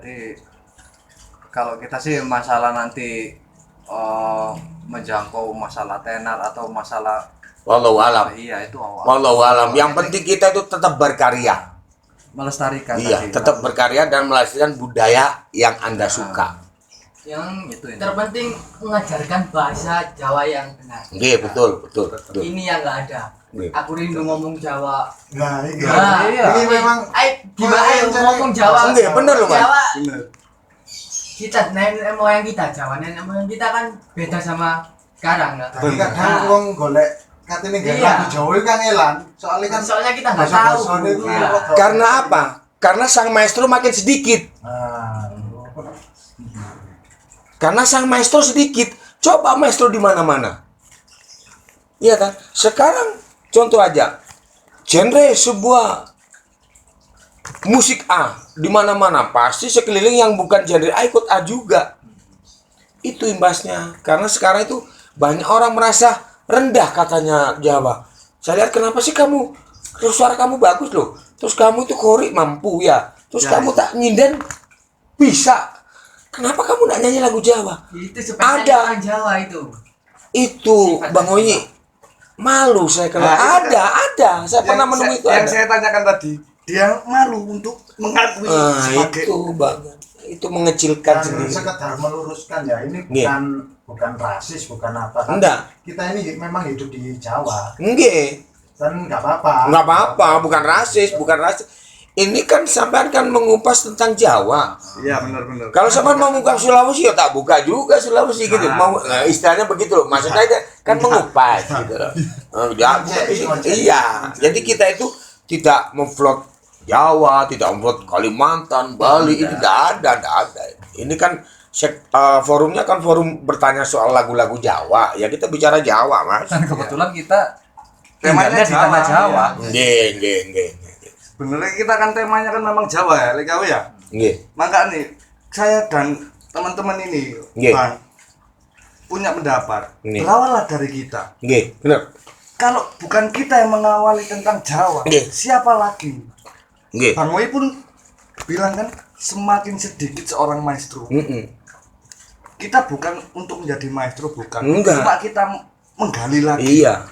Jadi kalau kita sih masalah nanti menjangkau masalah tenar atau masalah Wallahu alam. iya itu awal. Wallahu alam. Yang penting kita itu tetap berkarya. Melestarikan Iya, tadi. tetap berkarya dan melestarikan budaya yang Anda suka. Yang Itu ini. terpenting mengajarkan bahasa Jawa yang benar. Oke, betul. Ini yang nggak ada. Iya. Aku rindu ngomong Jawa. Nah, iya. ini memang Gimana ngomong Jawa? Enggak, bener loh, Mas. Jawa. bener. Kita nenek moyang kita Jawa, nenek moyang kita kan beda sama sekarang nggak? Tapi kadang wong golek katene gak Iya. lagu Jawa itu kan elan. Soalnya Kita nggak tahu. bahasa-bahasanya itu Iya. rada- Karena apa? Karena sang maestro makin sedikit. Ah, Karena sang maestro sedikit. Coba maestro di mana-mana. Iya kan? Sekarang contoh aja. Genre sebuah musik A di mana-mana pasti sekeliling yang bukan genre A ikut A juga. Itu imbasnya. Karena sekarang itu banyak orang merasa rendah katanya Jawa. Saya lihat kenapa sih kamu suara kamu bagus loh. Terus kamu itu kori mampu ya. Terus kamu tak nyinden bisa. Kenapa kamu nak nyanyi lagu Jawa? Itu spesial Ada. orang Jawa itu. Itu Bang Oyi malu saya kalau Nah, ada. Saya pernah menemui itu yang ada. saya tanyakan tadi, dia malu untuk mengakui sebagai Itu Bang. Itu mengecilkan kan sendiri. sekedar meluruskan ya, ini Iya. bukan rasis, bukan apa kan. Enggak. Kita ini memang hidup di Jawa Nggih. dan nggak apa-apa. Nggak apa-apa, bukan rasis. Ini kan sampean kan mengupas tentang Jawa. Iya benar-benar. Kalau sampean mau buka Sulawesi ya tak buka juga Sulawesi gitu. Mau istilahnya begitu loh. Maksudnya itu kan mengupas gitu loh. Ya, iya. Jadi kita itu tidak memvlog Jawa, tidak memvlog Kalimantan, Bali, itu tidak ada. Ini kan forumnya kan forum bertanya soal lagu-lagu Jawa. Ya kita bicara Jawa, Mas. Dan kebetulan kita Temanya tinggalnya di tanah Jawa. Nggih. Sebenarnya kita kan temanya kan memang Jawa ya, Lekawe ya. Nggih. Maka nih saya dan teman-teman ini Nggih. Bang punya pendapat. Nggih. Berawallah dari kita. Nggih, benar. Kalau bukan kita yang mengawali tentang Jawa, Nggih. siapa lagi? Nggih. Bang Wei pun bilang kan semakin sedikit seorang maestro. Kita bukan untuk menjadi maestro, bukan. Enggak. Cuma kita menggali lagi Iya.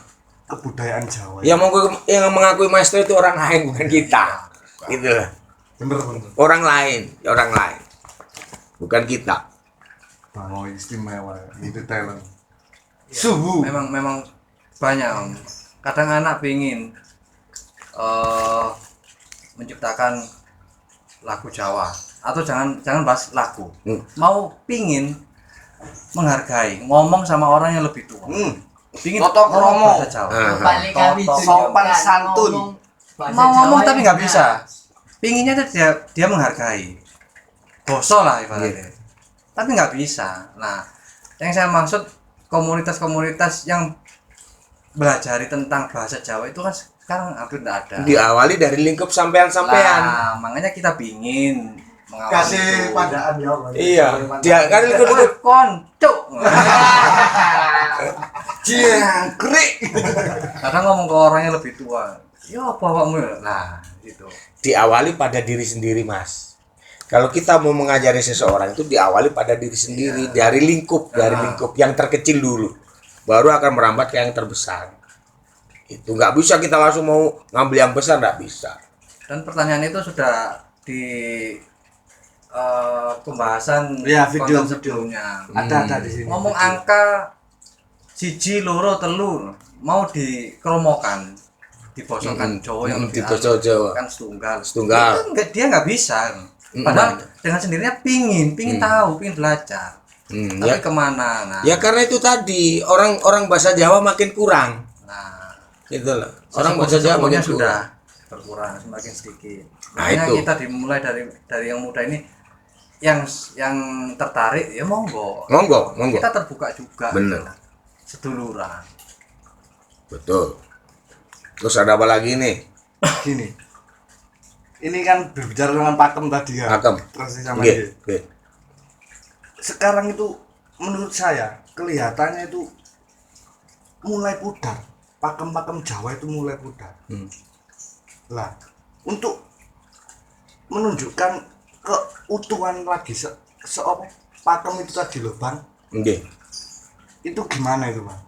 kebudayaan Jawa. Yang mengakui maestro itu orang lain bukan kita. Gitu lah. Bener. Orang lain. Bukan kita. Bang Wei istimewa, itu talent. Suhu. Memang banyak Om. Kadang anak pingin menciptakan lagu Jawa atau jangan bahas lagu. Mau pingin menghargai, ngomong sama orang yang lebih tua. Pingin Toto ngomong kromo. bahasa Jawa. Paling kami Toto. Sopan santun. Mau ngomong tapi nggak bisa. Pinginnya tuh dia menghargai. Boso lah ibaratnya. Tapi nggak bisa. Nah, yang saya maksud komunitas-komunitas yang belajar tentang bahasa Jawa itu kan sekarang hampir tidak ada. Diawali dari lingkup sampean-sampean. Nah, makanya kita pingin mengawali Kasih itu. pandaan ya. Bang. Iya. Dia kan lingkup Wah, koncuk. Jangkrik. Kadang ngomong ke orang yang lebih tua. Ya apa awakmu? Nah, itu. diawali pada diri sendiri, Mas. Kalau kita mau mengajari seseorang itu diawali pada diri sendiri, dari lingkup yang terkecil dulu, baru akan merambat ke yang terbesar. Itu nggak bisa kita langsung mau ngambil yang besar, nggak bisa. Dan pertanyaan itu sudah di pembahasan Ya, video konten sebelumnya. Ada di sini. Ngomong angka siji loro telu mau dikromokan dibosokkan Jawa yang lebih dibosok Jawa. kan setunggal. Setunggal. Itu dia nggak bisa. Padahal dengan sendirinya pingin tahu, pingin belajar. Tapi Ya, kemana? Nah, ya karena itu tadi orang bahasa Jawa makin kurang. nah Gitu loh. Orang bahasa Jawa makin sudah kurang. berkurang semakin sedikit. Nah, Makanya itu. kita dimulai dari yang muda ini yang tertarik ya monggo. Monggo. Kita terbuka juga. Bener. gitu. Seduluran. Betul. Terus ada apa lagi nih? Gini. Ini kan berbicara dengan pakem tadi ya. Pakem. Terus sama Oke, dia. oke. Sekarang itu menurut saya kelihatannya itu mulai pudar. Pakem-pakem Jawa itu mulai pudar. Lah, untuk menunjukkan keutuhan lagi apa pakem itu tadi loh Bang. Nggih. Itu gimana itu Bang?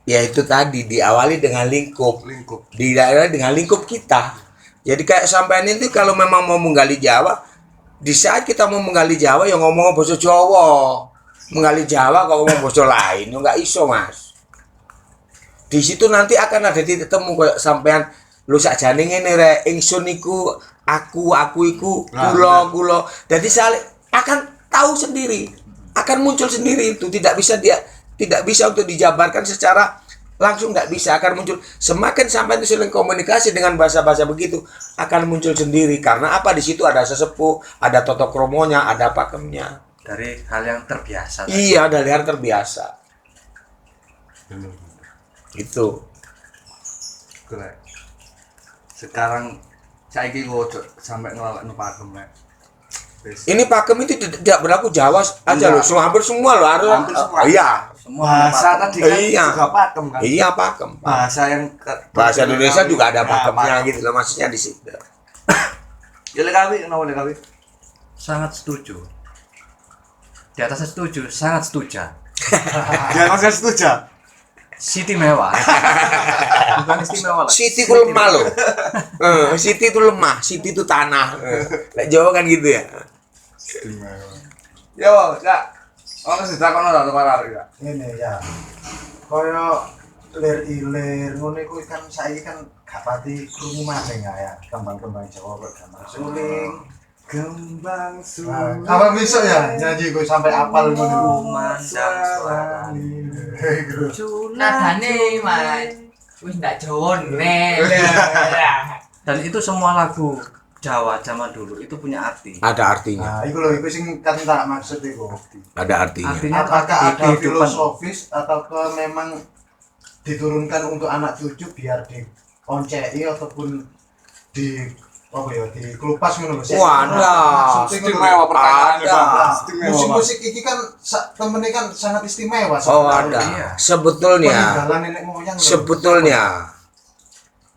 Ya itu tadi diawali dengan lingkup. Lingkup. Diawali dengan lingkup kita. Jadi kayak sampean itu kalau memang mau menggali Jawa, di saat kita mau menggali Jawa yang ngomong bahasa Jawa. Menggali Jawa kalau ngomong bahasa lain, ya nggak iso Mas. Di situ nanti akan ada titik temu kayak sampean lu sakjane ngene rek ingsun iku aku iku kula. Jadi saling akan tahu sendiri, akan muncul sendiri itu tidak bisa untuk dijabarkan secara langsung, nggak bisa, akan muncul semakin sampai itu saling komunikasi dengan bahasa-bahasa begitu akan muncul sendiri karena apa di situ ada sesepuh, ada totok kromonya, ada pakemnya. Dari hal yang terbiasa. Iya, dari hal terbiasa. Itu. Keren. Sekarang saiki kok sampai ngelakno pakem Mek. Wis. Ini pakem itu tidak berlaku Jawa aja loh, hampir semua loh harus. Hampir semua. Iya. Semua Bahasa tadi kan Iya. juga pakem kan. Iya pakem. Bahasa yang Bahasa Indonesia juga ada Ya, pakemnya pakem. gitu loh, maksudnya di situ. Ya lekawi, kenapa lekawi? sangat setuju. Di atas setuju, sangat setuju. Ya masih setuju. Siti mewah. Bukan istimewa lah. Siti itu lemah loh. Siti itu lemah, Siti itu tanah. Lek Jawa kan gitu ya. Yo, Cak. Ono sing takono ta para ya. Ini ya. Kaya lir-ilir ngono iku kan saiki kan gak pati krungu maning ya. Kembang-kembang Jawa kok gambar suling. Kembang suling. Apa bisa ya nyanyi gue sampai apal ngono. Memandang suara. Nadane Mas wis ndak Jawa nek. Dan itu semua lagu Jawa zaman dulu itu punya arti. Ada artinya. Nah, iku lho iku sing kan tak maksud iku. Ada artinya. Artinya Apakah di ada kehidupan. filosofis atau memang diturunkan untuk anak cucu biar dioncei ataupun di apa ya di kelupas ngono lho. Wadah. Istimewa pertanyaannya, Ada. Bang. Nah, Istimewa. musik-musik ini kan temennya kan sangat istimewa. Oh sebenarnya. ada. Iya. Sebetulnya. Peninggalan nenek moyang lho. Sebetulnya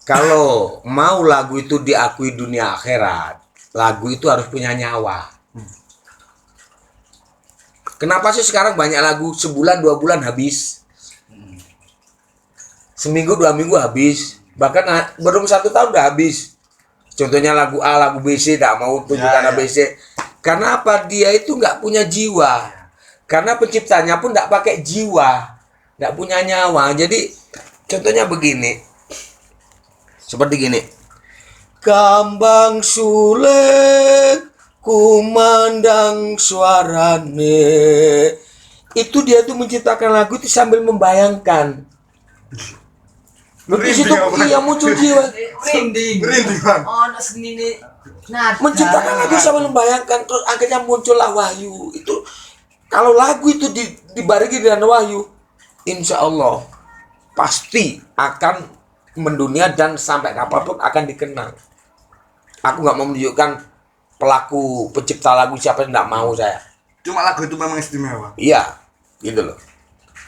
kalau mau lagu itu diakui dunia akhirat, lagu itu harus punya nyawa. Kenapa sih sekarang banyak lagu sebulan 2 bulan habis, seminggu 2 minggu habis, bahkan belum 1 tahun udah habis. Contohnya lagu A, lagu B, C, tidak mau tunjukkan Ya, ya. ABC. Karena apa? Dia itu nggak punya jiwa. Karena penciptanya pun nggak pakai jiwa, nggak punya nyawa. Jadi contohnya begini, seperti gini. Kambang sulit kumandang suarane. Itu dia tuh menciptakan lagu itu sambil membayangkan. Di situ iya muncul jiwa. Merinding. Merinding, Bang. Ono senine nada. Menciptakan lagu sambil membayangkan, terus akhirnya muncullah wahyu. Itu kalau lagu itu dibarengi dengan wahyu, insya Allah pasti akan mendunia dan sampai kapanpun akan dikenang. Aku nggak mau menunjukkan pelaku pencipta lagu siapa, tidak mau saya. Cuma lagu itu memang istimewa. Iya, gitu loh.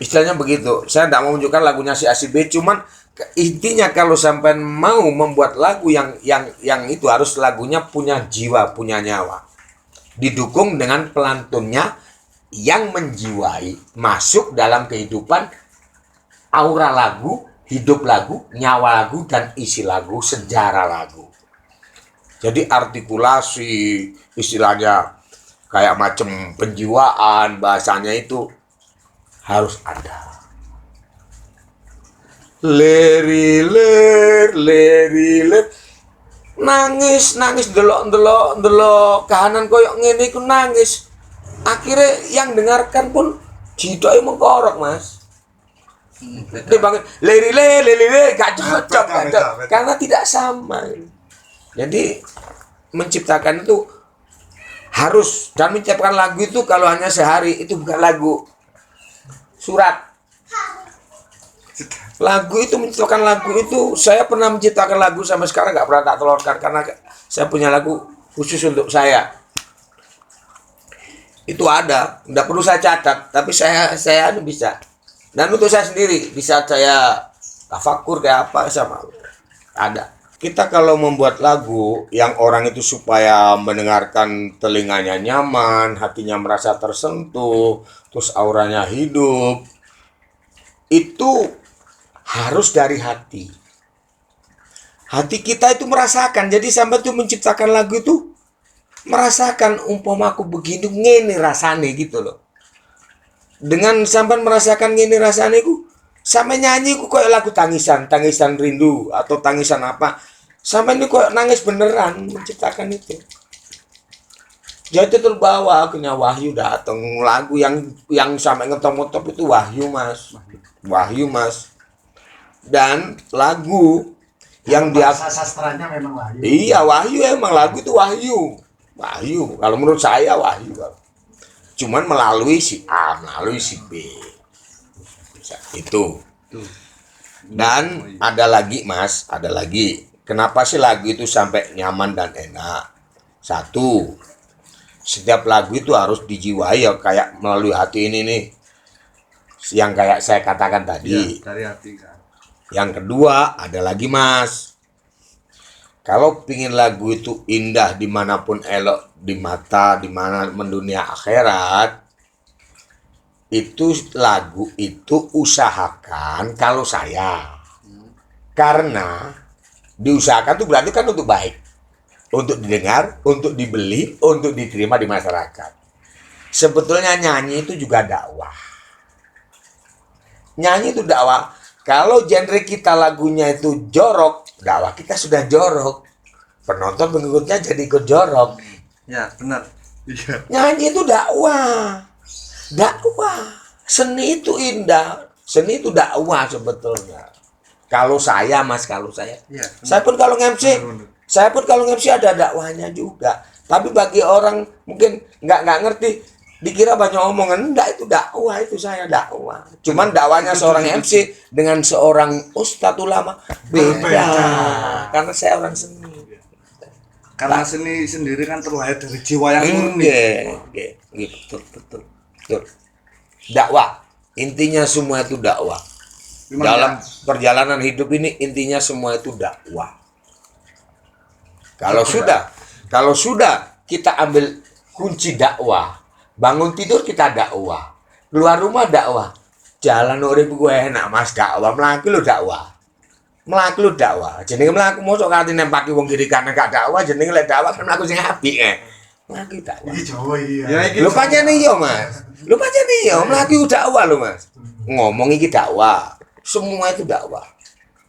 Istilahnya begitu. Saya tidak mau menunjukkan lagunya si A si B, cuman intinya kalau sampai mau membuat lagu yang itu harus lagunya punya jiwa, punya nyawa. Didukung dengan pelantunnya yang menjiwai, masuk dalam kehidupan aura lagu, hidup lagu, nyawa lagu, dan isi lagu, sejarah lagu. Jadi artikulasi istilahnya kayak macam penjiwaan, bahasanya itu harus ada. Leriler nangis delok kahanan koyok ngene iku nangis. Akhirnya yang dengarkan pun jidoke mengkorok, Mas. Dia bangun leriler gak cocok, Beda. karena tidak sama. Jadi menciptakan itu harus, dan menciptakan lagu itu kalau hanya sehari itu bukan lagu surat. Lagu itu, menciptakan lagu itu, saya pernah menciptakan lagu sampai sekarang nggak pernah tak telurkan karena saya punya lagu khusus untuk saya. Itu ada, nggak perlu saya catat, tapi saya bisa. Dan untuk saya sendiri bisa saya tafakur kayak apa sama ada. kita kalau membuat lagu yang orang itu supaya mendengarkan telinganya nyaman, hatinya merasa tersentuh, terus auranya hidup, itu harus dari hati. Hati kita itu merasakan. Jadi sampai tuh menciptakan lagu itu merasakan umpama aku begini ngene rasane gitu loh. Dengan sampai merasakan ngene rasane ku, sampai nyanyi ku kayak lagu tangisan rindu atau tangisan apa. Sampai ini kok nangis beneran menciptakan itu. Jadi terbawa akhirnya wahyu datang, lagu yang sampai ngetop-ngetop itu wahyu mas. Wahyu mas. Dan lagu yang dia bahasa sastranya memang wahyu. iya wahyu, emang lagu itu wahyu. Wahyu kalau menurut saya wahyu. Cuman melalui si A, melalui si B. Itu. Dan ada lagi mas, ada lagi. Kenapa sih lagu itu sampai nyaman dan enak? Satu, setiap lagu itu harus dijiwai ya, kayak melalui hati ini nih. Yang kayak saya katakan tadi. Dari hati kan. Yang kedua, ada lagi mas. Kalau pingin lagu itu indah dimanapun elok di mata, dimana mendunia akhirat, itu lagu itu usahakan kalau saya. Karena diusahakan itu berarti kan untuk baik. Untuk didengar, untuk dibeli, untuk diterima di masyarakat. Sebetulnya nyanyi itu juga dakwah. Nyanyi itu dakwah. Kalau genre kita lagunya itu jorok, dakwah kita sudah jorok. Penonton pengikutnya jadi ikut jorok. Ya, benar. Iya. Nyanyi itu dakwah. Dakwah. Seni itu indah. Seni itu dakwah sebetulnya. Kalau saya mas, kalau saya. Iya. Saya pun kalau nge-MC, ada dakwahnya juga. Tapi bagi orang mungkin nggak ngerti, dikira banyak omongan. Enggak, itu dakwah, itu saya dakwah. Cuman dakwahnya seorang MC dengan seorang ustadz ulama beda. Karena saya orang seni. Karena seni sendiri kan terlahir dari jiwa yang murni. Betul. Dakwah. Intinya semua itu dakwah. Dalam perjalanan hidup ini intinya semua itu dakwah. Kalau sudah kita ambil kunci dakwah, bangun tidur kita dakwah, keluar rumah dakwah, jalan urip gue enak mas dakwah, mlaku lu dakwah. Jenenge mlaku mosok kanthi nempaki wong kiri kanan gak dakwah, jenenge lek dakwah kan mlaku sing apik Mlaku dakwah. Iki Jawa iya. Ya iki. Lho pancene iya mas. Mlaku dakwah lho mas. Ngomong iki dakwah. Semua itu dakwah.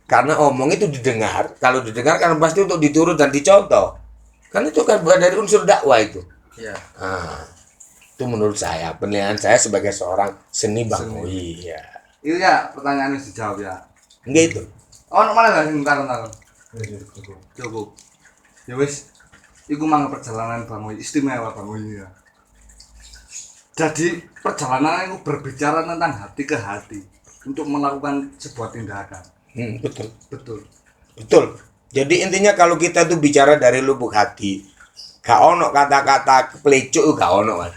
Karena omong itu didengar, kalau didengar kan pasti untuk diturut dan dicontoh. Kan itu kan bukan dari unsur dakwah itu. Iya. Nah, itu menurut saya, penilaian saya sebagai seorang seni bang. Oh iya. Itu ya pertanyaannya dijawab ya. Enggak itu. Oh, nek mana sing taron-taron. Cukup. Ya wis, iku mang perjalanan Bang Wi, istimewa Bang Wi ya. Jadi perjalanan itu berbicara tentang hati ke hati untuk melakukan sebuah tindakan. Betul. Jadi intinya kalau kita tuh bicara dari lubuk hati, gak ono kata-kata keplecuk gak ono mas.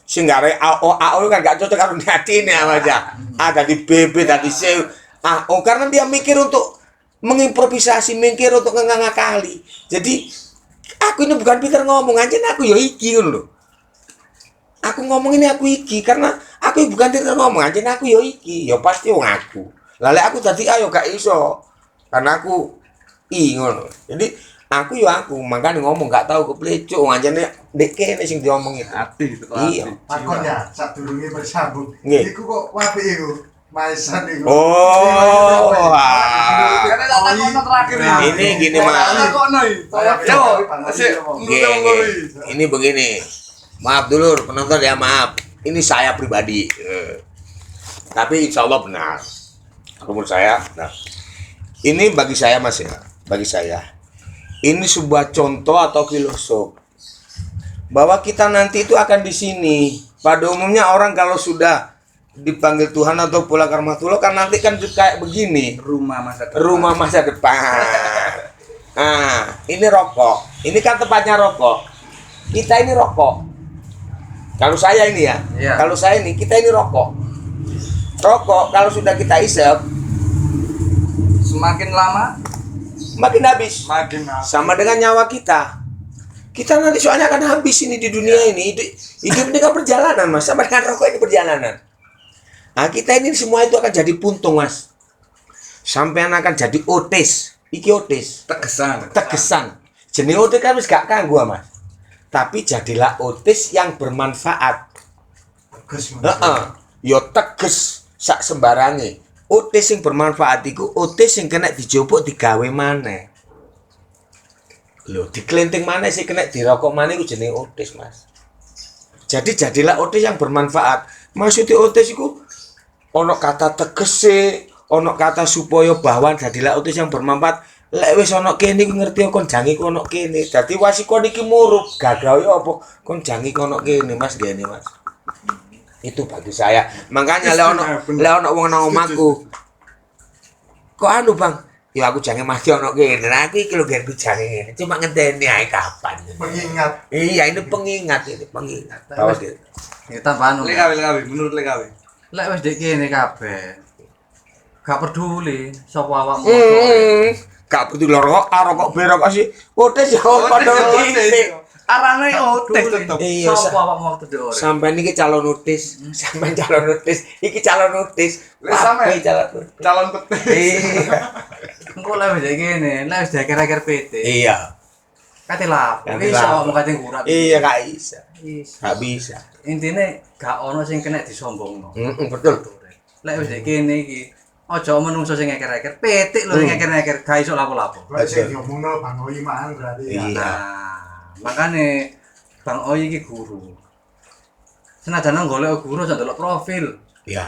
Sing gak AO kan gak cocok karo hati ini aja. A tadi B tadi C. Karena dia mikir untuk mengimprovisasi, mikir untuk ngakali. Jadi aku ini bukan pintar ngomong aja, aku yo iki ngono lho. Aku ngomong ini aku iki karena aku bukan pintar ngomong aja, aku yo iki. Yo pasti wong aku. Lale aku tadi ayo gak iso. Karena aku ngono. Jadi aku makanya ngomong gak tahu keplecuk anjane dek kene sing diomong itu. Hati itu. Iya. Takon ya, sadurunge bersambung. Nggih. Iku kok apik iku. Maisan iku. Oh. Karena tak takono terakhir ini. Ini gini mas. Takono iki. Ini begini. Maaf dulu penonton ya, maaf. Ini saya pribadi. Tapi insya Allah benar. Menurut saya, nah. Ini bagi saya mas ya. Bagi saya. Ini sebuah contoh atau filosof. Bahwa kita nanti itu akan di sini. Pada umumnya orang kalau sudah dipanggil Tuhan atau pulang ke rahmatullah kan nanti kan kayak begini. Rumah masa depan. Nah, ini rokok. Ini kan tempatnya rokok. Kita ini rokok. Kalau saya ini ya, Iya. Kalau saya ini, kita ini rokok. Rokok kalau sudah kita isep, Semakin lama makin habis. Makin habis. Sama dengan nyawa kita. Kita nanti soalnya akan habis ini di dunia ini. Hidup ini kan perjalanan, Mas. Sama dengan rokok ini perjalanan. Nah, kita ini semua itu akan jadi puntung, Mas. Sampean akan jadi otis. Iki otis. Tegesan. Jenis otis kan wis gak kanggo, Mas. Tapi jadilah otis yang bermanfaat. Tegas. Heeh. Yo teges sak sembarange. Otis sing bermanfaat iku otis sing kena dijupuk digawe maneh. Lho, diklenting maneh sing kena dirokok maneh iku jenenge otis, Mas. Jadi jadilah otis yang bermanfaat. Maksudnya otis iku ono kata tegese, ono kata supaya bahwa jadilah otis yang bermanfaat. Lek wis ono kene iku ngerti kon jangi ku ono kene. Dadi wasikon iki murup, gagawe apa? Kon jangi ku ono kene, Mas, gene, Mas. Itu bagi saya. Makanya lek ono wong nang omahku. Kok anu, Bang? Ya aku jange mati ono kene. Nah, aku iki lho genku jange ngene. Cuma ngenteni ae kapan. Pengingat. Iya, ini pengingat. Bahwa Ya tambahan. Lekawi, menurut Lekawi. Lek wis dek kene kabeh. Gak peduli sapa awakmu. Gak betul rokok berok sih. Otis ya padha otis. Arane otis tetep. Iya, Sapa awakmu waktu dek ora. sampai niki calon otis, sampai calon otis, iki calon otis, Sampai calon otis. calon petis. Iya, Engko lek wis dek kene, lek wis dek akhir-akhir PT. iya, Kate lah, Kate iso lapo. awakmu kate ngurat. iya gak bisa, Iso. gak bisa. Intine gak ono sing kena disombongno. Betul. Lek wis dek kene iki, aja menungso sing akhir-akhir PT lho sing akhir-akhir gak iso lapo-lapo. Kok sing diomongno Bang Oi mahan berarti ya. Iya. Nah, makane Bang Oi iki guru. Senajan nang golek guru aja ndelok profil. Iya.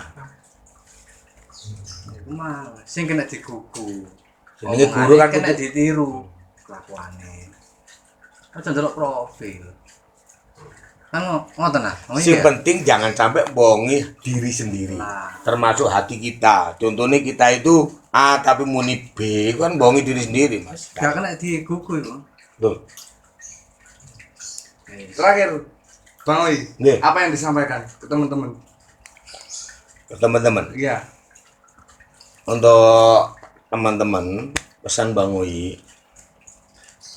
Iku mah sing kena digugu. Jenenge Omongane guru kan kena kudu- ditiru kelakuane. Aja ndelok profil. Kan ngoten nah. Yang penting jangan sampai bohongi diri sendiri, Nah. termasuk hati kita. Contohnya kita itu A tapi muni B, itu kan bohongi diri sendiri, Mas. Gak kena digugu iku. Tuh. Terakhir, Bang Oi, Nggih. apa yang disampaikan ke teman-teman? Teman-teman, Iya. untuk teman-teman pesan Bang Oi,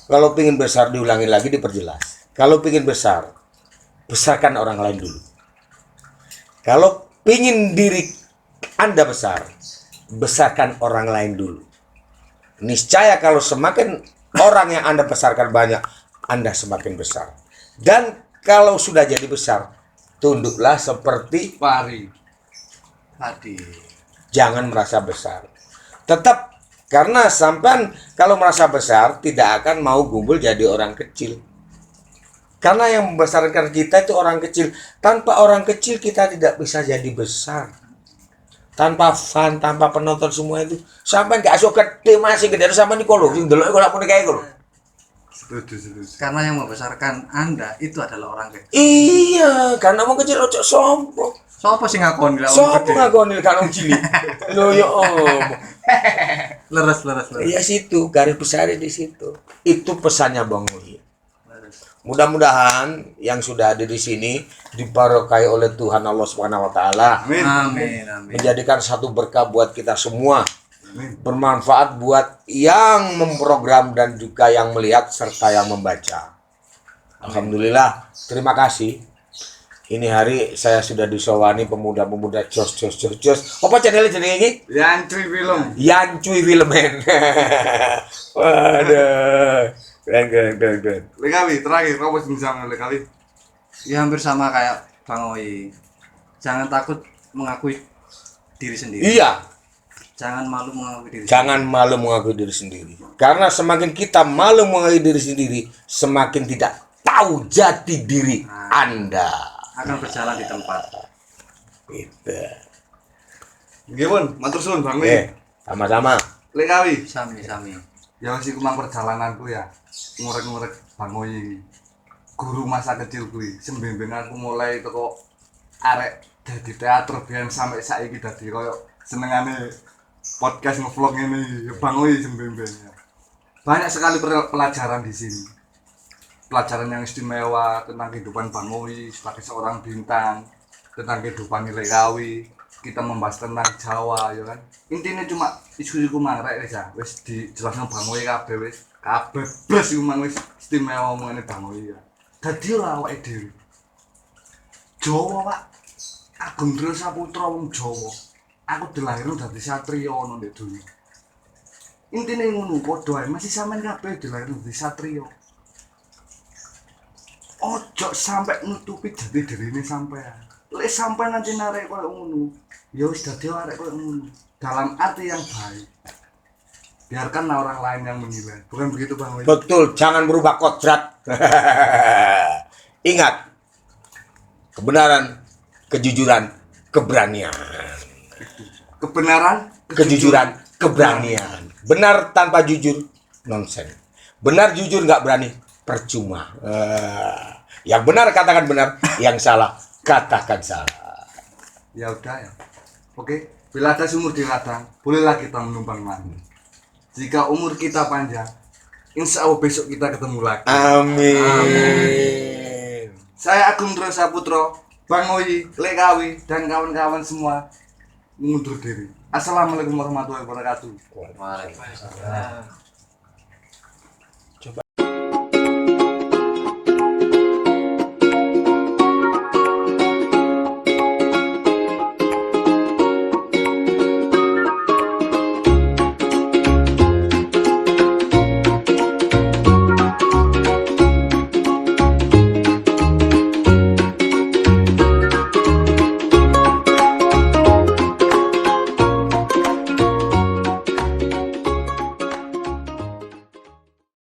kalau pingin besar diulangi lagi diperjelas. Kalau pingin besar, besarkan orang lain dulu. Kalau pingin diri Anda besar, besarkan orang lain dulu. Niscaya kalau semakin orang yang Anda besarkan banyak, Anda semakin besar. Dan kalau sudah jadi besar, tunduklah seperti Pari. Tadi. jangan merasa besar. Tetap, karena sampean kalau merasa besar tidak akan mau gumpul jadi orang kecil. Karena yang membesarkan kita itu orang kecil. Tanpa orang kecil kita tidak bisa jadi besar. Tanpa fan, tanpa penonton semua itu, sampean gak iso gede masih gede sama Nikolo. Sing delok iku lak muni kae iku. Setuju. Karena yang membesarkan Anda itu adalah orang kecil. Iya, karena wong kecil ojo sombong. Sopo sing ngakoni lek wong Sopo gede? ngakoni kan wong cilik. Lho ya om. Leres. Iya situ, garis besar di situ. Itu pesannya Bang Uli. Leres. Mudah-mudahan yang sudah ada di sini dibarokai oleh Tuhan Allah Subhanahu wa taala, Amin. Amin. menjadikan satu berkah buat kita semua. Bermanfaat buat yang memprogram dan juga yang melihat serta yang membaca. Alhamdulillah, terima kasih. Ini hari saya sudah disowani pemuda-pemuda jos. Apa channelnya jenenge iki? Yancuy film. Yancuy Filmen. Waduh. Keren. Lekawi, terakhir, apa sih misalnya Lekawi? Ya hampir sama kayak Bang Oi. Jangan takut mengakui diri sendiri. Iya, Jangan malu mengakui diri jangan malu mengakui diri sendiri. Karena semakin kita malu mengakui diri sendiri, semakin tidak tahu jati diri Anda. akan berjalan di tempat. Gitu. Gimana? Matur suwun Bang Wi. Sama-sama. Lekawi. Sami. Ya masih kumang perjalananku ya. Ngorek-ngorek Bang Oi. Guru masa kecil kuwi. Sembemben aku mulai teko arek dadi teater biyen sampai saiki dadi koyo senengane podcast ngevlog ini. Ya Bang Oi sembemben ya. Banyak sekali pelajaran di sini. Pelajaran yang istimewa tentang kehidupan Bang Oi sebagai seorang bintang, tentang kehidupan Lekawi, kita membahas tentang Jawa ya kan. Intinya cuma isu-isu mangrek wis ya. Wis dijelasno Bang Oyi kabeh wis. Kabeh blas iku mang wis istimewa omongane Bang Oyi ya. Dadi ora awake dhewe. Jawa, Pak. Agung Dra Saputra wong Jawa. Aku dilahirno dadi satriya ono ndek dunya. Intine ngono padha ae masih sampean kabeh dilahirno dadi satriya. Ojo sampai nutupi jati dirine sampean. Lek sampean nanti narek koyo ngono, ya wis dadi arek koyo ngono. Dalam arti yang baik. Biarkan orang lain yang menilai. Bukan begitu Bang Oyi? Betul, jangan berubah kodrat. Ingat, kebenaran, kejujuran, keberanian. Kebenaran, Kejujuran, keberanian. Benar tanpa jujur, nonsen. Benar jujur nggak berani, percuma. Yang benar katakan benar, yang salah katakan salah. Ya udah ya. Oke, bila ada sumur di ladang, bolehlah kita menumpang mandi. Jika umur kita panjang, insya Allah besok kita ketemu lagi. Amin. Saya Agung Dra Saputra, Bang Oyi, Lekawi, dan kawan-kawan semua mengundur diri. Assalamualaikum warahmatullahi wabarakatuh. Waalaikumsalam.